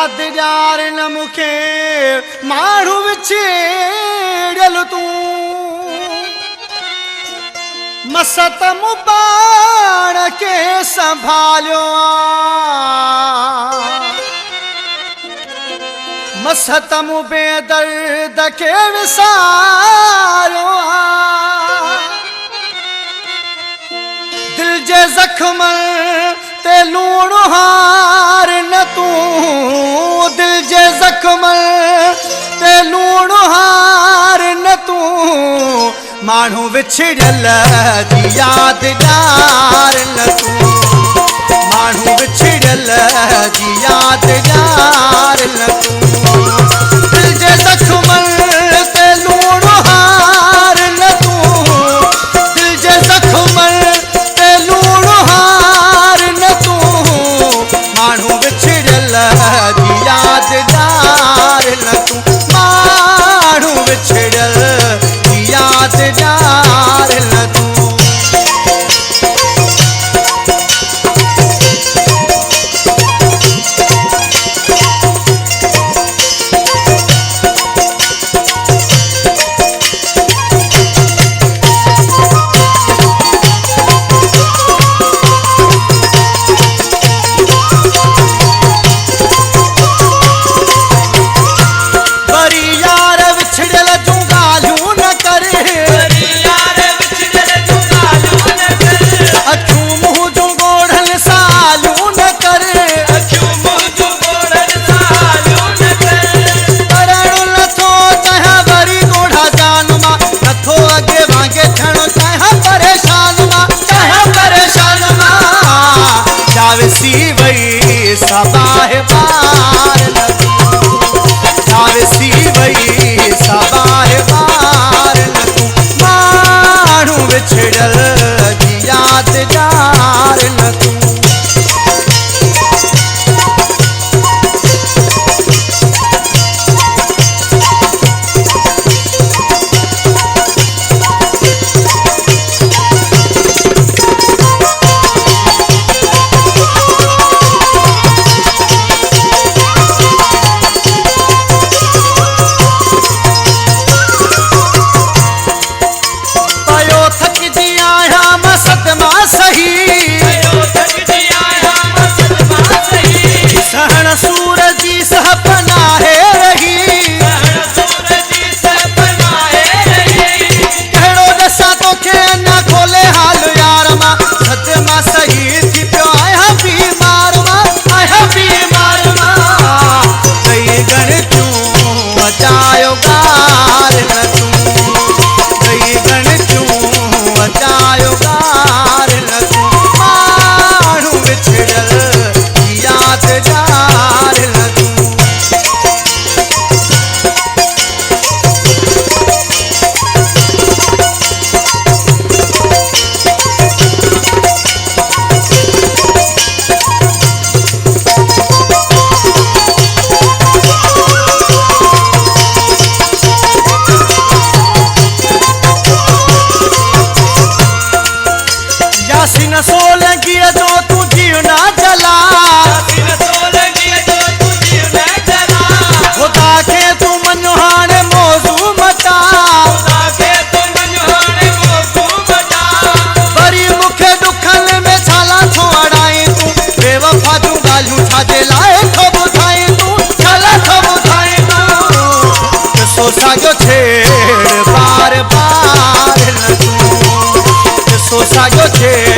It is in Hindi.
याद यार न मुखे माण्हू विछेड़ियल तूं मसत मुबाण के संभालियो मसत मु बेदर्द के विसारियो दिल जे जख्म ते लूण हार न तूं दिल जे जख्म ते लूण हार न तूं माण्हू विछड़ियल जी याद ॾियार न तूं माण्हू विछड़ियल जी याद ॾियार न तूं दिल जे जख्म ते लूण हार न तूं दिल जे जख्म ते लूण हार न तूं माण्हू विछड़ियल जी याद ॾियार न तूं माण्हू विछड़ियल जी याद ॾियार न तूं जावसी वही सबाह बार न तूं जावसी वही सबाह बार न तूं माण्हू विछड़ियल जी याद ॾियार न तूं साजो छेड़ बार बार न तूं साजो छेड़